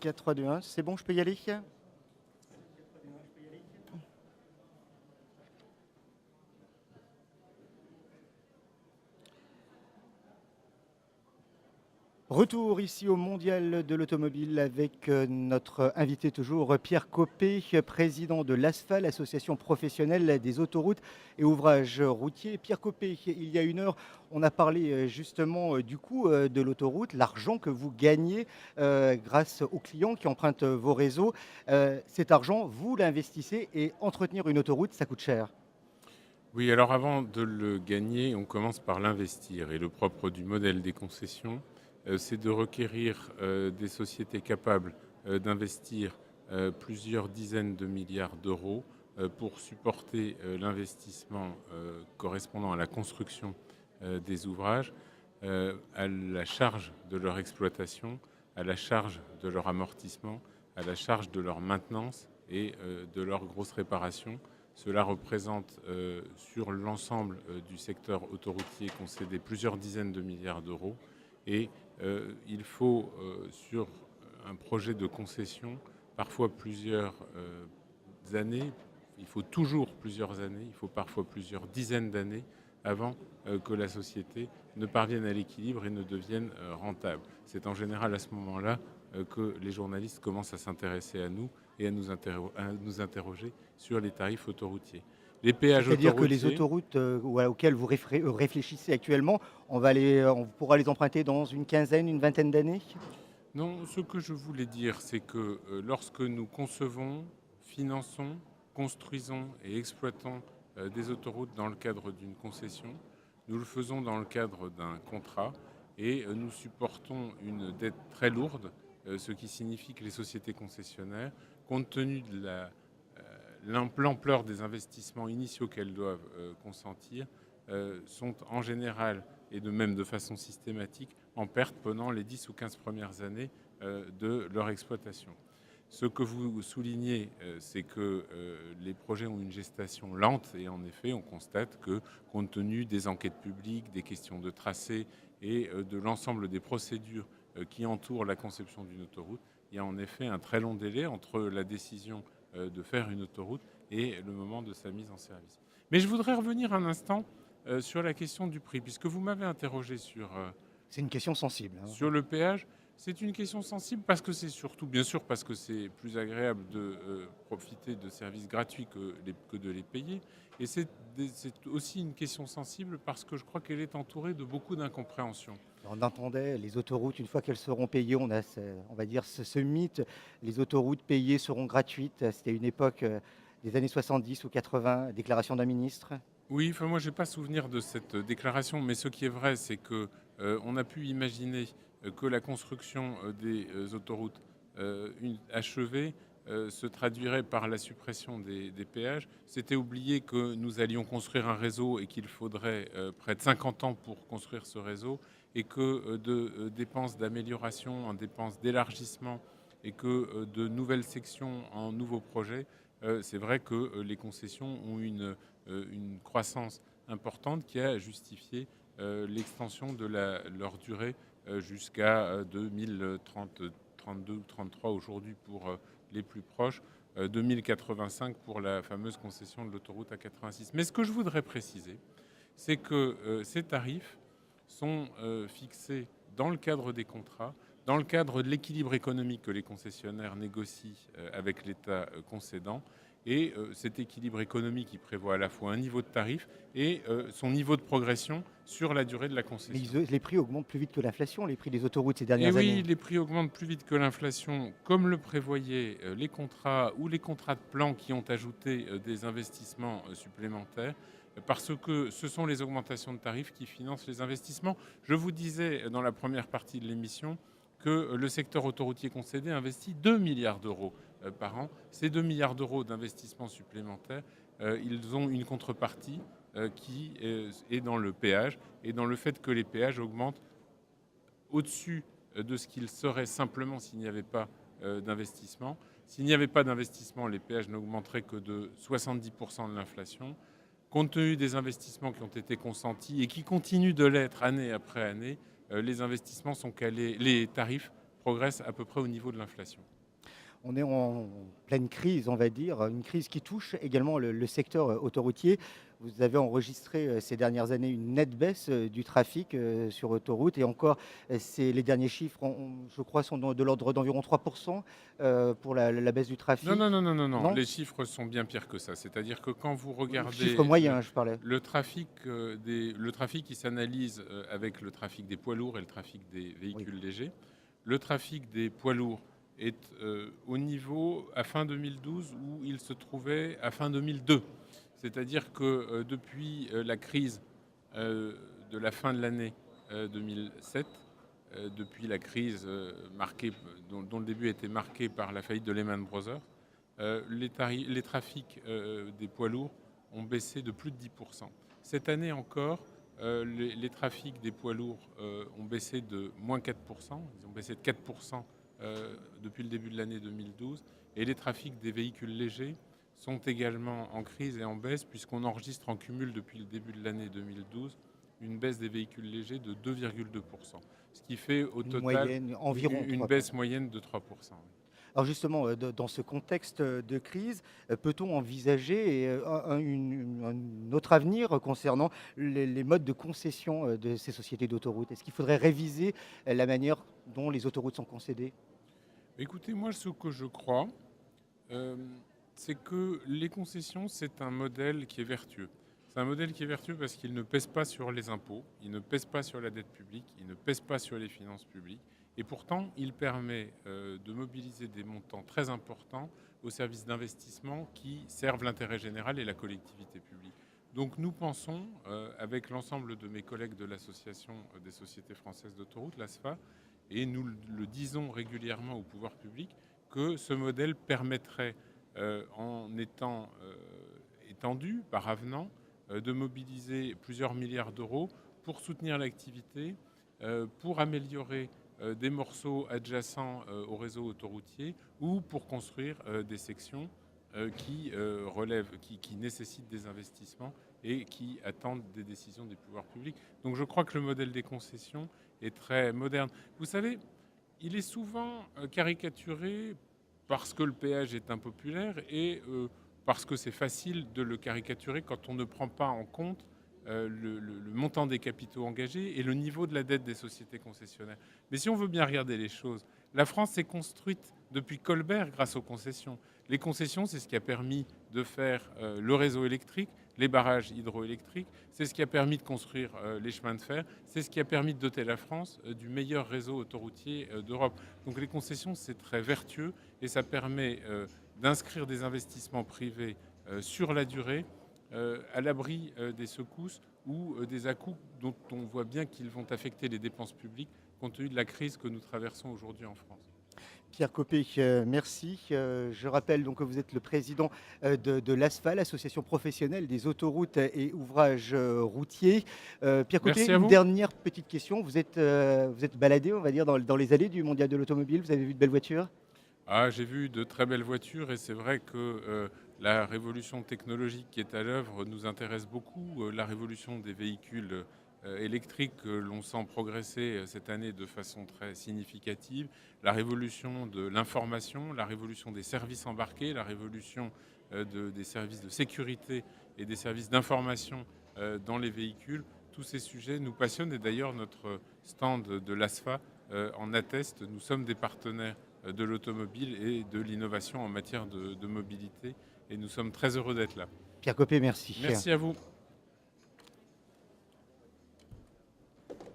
4, 3, 2, 1. C'est bon, je peux y aller? Retour ici au Mondial de l'Automobile avec notre invité toujours, Pierre Coppet, président de l'ASPHAL, association professionnelle des autoroutes et ouvrages routiers. Pierre Coppet, il y a une heure, on a parlé justement du coût de l'autoroute, l'argent que vous gagnez grâce aux clients qui empruntent vos réseaux. Cet argent, vous l'investissez et entretenir une autoroute, ça coûte cher. Oui, alors avant de le gagner, on commence par l'investir. Et le propre du modèle des concessions, c'est de requérir des sociétés capables d'investir plusieurs dizaines de milliards d'euros pour supporter l'investissement correspondant à la construction des ouvrages, à la charge de leur exploitation, à la charge de leur amortissement, à la charge de leur maintenance et de leur grosse réparation. Cela représente sur l'ensemble du secteur autoroutier concédé plusieurs dizaines de milliards d'euros et il faut sur un projet de concession parfois plusieurs années, il faut toujours plusieurs années, il faut parfois plusieurs dizaines d'années avant que la société ne parvienne à l'équilibre et ne devienne rentable. C'est en général à ce moment-là que les journalistes commencent à s'intéresser à nous et à nous interroger sur les tarifs autoroutiers. Les péages C'est-à-dire que les autoroutiers, autoroutes auxquelles vous réfléchissez actuellement, on pourra les emprunter dans une quinzaine, une vingtaine d'années? non, ce que je voulais dire, c'est que lorsque nous concevons, finançons, construisons et exploitons des autoroutes dans le cadre d'une concession, nous le faisons dans le cadre d'un contrat et nous supportons une dette très lourde, ce qui signifie que les sociétés concessionnaires, compte tenu de l'ampleur des investissements initiaux qu'elles doivent consentir, sont en général, et de même de façon systématique, en perte pendant les 10 ou 15 premières années de leur exploitation. Ce que vous soulignez, c'est que les projets ont une gestation lente et en effet, on constate que compte tenu des enquêtes publiques, des questions de tracé et de l'ensemble des procédures qui entourent la conception d'une autoroute, il y a en effet un très long délai entre la décision de faire une autoroute et le moment de sa mise en service. Mais je voudrais revenir un instant sur la question du prix, puisque vous m'avez interrogé C'est une question sensible, hein. sur le péage. C'est une question sensible parce que c'est surtout, bien sûr, parce que c'est plus agréable de profiter de services gratuits que de les payer. Et c'est aussi une question sensible parce que je crois qu'elle est entourée de beaucoup d'incompréhension. On entendait les autoroutes, une fois qu'elles seront payées, on va dire ce mythe, les autoroutes payées seront gratuites. C'était une époque des années 70 ou 80, déclaration d'un ministre. Oui, enfin moi j'ai pas souvenir de cette déclaration, mais ce qui est vrai, c'est que on a pu imaginer que la construction des autoroutes achevées se traduirait par la suppression des péages. C'était oublier que nous allions construire un réseau et qu'il faudrait près de 50 ans pour construire ce réseau, et que de dépenses d'amélioration en dépenses d'élargissement et que de nouvelles sections en nouveaux projets, c'est vrai que les concessions ont une croissance importante qui a justifié l'extension de leur durée jusqu'à 2030, 32 ou 33 aujourd'hui pour les plus proches, 2085 pour la fameuse concession de l'autoroute A86. Mais ce que je voudrais préciser, c'est que ces tarifs sont fixés dans le cadre des contrats, dans le cadre de l'équilibre économique que les concessionnaires négocient avec l'État concédant. Et cet équilibre économique, il prévoit à la fois un niveau de tarif et son niveau de progression sur la durée de la Mais concession. les prix augmentent plus vite que l'inflation, les prix des autoroutes ces Et dernières oui, années. les prix augmentent plus vite que l'inflation, comme le prévoyaient les contrats ou les contrats de plan qui ont ajouté des investissements supplémentaires, parce que ce sont les augmentations de tarifs qui financent les investissements. Je vous disais dans la première partie de l'émission que le secteur autoroutier concédé investit 2 milliards d'euros par an. Ces 2 milliards d'euros d'investissements supplémentaires, ils ont une contrepartie qui est dans le péage et dans le fait que les péages augmentent au-dessus de ce qu'il serait simplement s'il n'y avait pas d'investissement. S'il n'y avait pas d'investissement, les péages n'augmenteraient que de 70% de l'inflation. Compte tenu des investissements qui ont été consentis et qui continuent de l'être année après année, les investissements sont calés, les tarifs progresse à peu près au niveau de l'inflation. On est en pleine crise, on va dire, une crise qui touche également le secteur autoroutier. Vous avez enregistré ces dernières années une nette baisse du trafic sur autoroute et encore, les derniers chiffres, je crois, sont de l'ordre d'environ 3% pour la baisse du Non, non, trafic. non, non, non, non, Non? les chiffres sont bien pires que ça. C'est-à-dire que quand vous Chiffre regardez moyen, je parlais. le trafic qui s'analyse avec le trafic des poids lourds et le trafic des Oui. véhicules légers, le trafic des poids lourds est au niveau à fin 2012 où il se trouvait à fin 2002. C'est-à-dire que depuis la crise de la fin de l'année 2007, depuis la crise dont le début a été marqué par la faillite de Lehman Brothers, les trafics des poids lourds ont baissé de plus de 10%. Cette année encore, les trafics des poids lourds ont baissé de moins 4%. Ils ont baissé de 4% depuis le début de l'année 2012. Et les trafics des véhicules légers sont également en crise et en baisse, puisqu'on enregistre en cumul depuis le début de l'année 2012 une baisse des véhicules légers de 2,2%. Ce qui fait au Une total moyenne environ une 3%. baisse moyenne de 3%. Alors justement, dans ce contexte de crise, peut-on envisager un autre avenir concernant les modes de concession de ces sociétés d'autoroutes? Est-ce qu'il faudrait réviser la manière dont les autoroutes sont concédées? Écoutez, moi, ce que je crois, euh, c'est que les concessions, c'est un modèle qui est vertueux. C'est un modèle qui est vertueux parce qu'il ne pèse pas sur les impôts, il ne pèse pas sur la dette publique, il ne pèse pas sur les finances publiques. Et pourtant, il permet de mobiliser des montants très importants au service d'investissement qui servent l'intérêt général et la collectivité publique. Donc nous pensons, avec l'ensemble de mes collègues de l'Association des sociétés françaises d'autoroutes, l'ASFA, et nous le disons régulièrement au pouvoir public, que ce modèle permettrait, en étant étendu par avenant, de mobiliser plusieurs milliards d'euros pour soutenir l'activité, pour améliorer des morceaux adjacents au réseau autoroutier ou pour construire des sections qui nécessitent des investissements et qui attendent des décisions des pouvoirs publics. Donc je crois que le modèle des concessions est très moderne. Vous savez, il est souvent caricaturé parce que le péage est impopulaire et parce que c'est facile de le caricaturer quand on ne prend pas en compte le montant des capitaux engagés et le niveau de la dette des sociétés concessionnaires. Mais si on veut bien regarder les choses, la France s'est construite depuis Colbert grâce aux concessions. Les concessions, c'est ce qui a permis de faire le réseau électrique, les barrages hydroélectriques, c'est ce qui a permis de construire les chemins de fer, c'est ce qui a permis de doter la France du meilleur réseau autoroutier d'Europe. Donc les concessions, c'est très vertueux et ça permet d'inscrire des investissements privés sur la durée, à l'abri des secousses ou des à-coups dont on voit bien qu'ils vont affecter les dépenses publiques compte tenu de la crise que nous traversons aujourd'hui en France. Pierre Copé, merci. Je rappelle donc que vous êtes le président de l'ASFA, l'Association professionnelle des autoroutes et ouvrages routiers. Pierre Copé, Merci à une vous. dernière petite question. Vous êtes baladé, on va dire, dans les allées du Mondial de l'automobile. Vous avez vu de belles voitures? Ah, j'ai vu de très belles voitures et c'est vrai que la révolution technologique qui est à l'œuvre nous intéresse beaucoup. La révolution des véhicules électriques, l'on sent progresser cette année de façon très significative. La révolution de l'information, la révolution des services embarqués, la révolution des services de sécurité et des services d'information dans les véhicules. Tous ces sujets nous passionnent et d'ailleurs notre stand de l'ASFA en atteste. Nous sommes des partenaires de l'automobile et de l'innovation en matière de mobilité. Et nous sommes très heureux d'être là. Pierre Copé, merci. Merci à vous.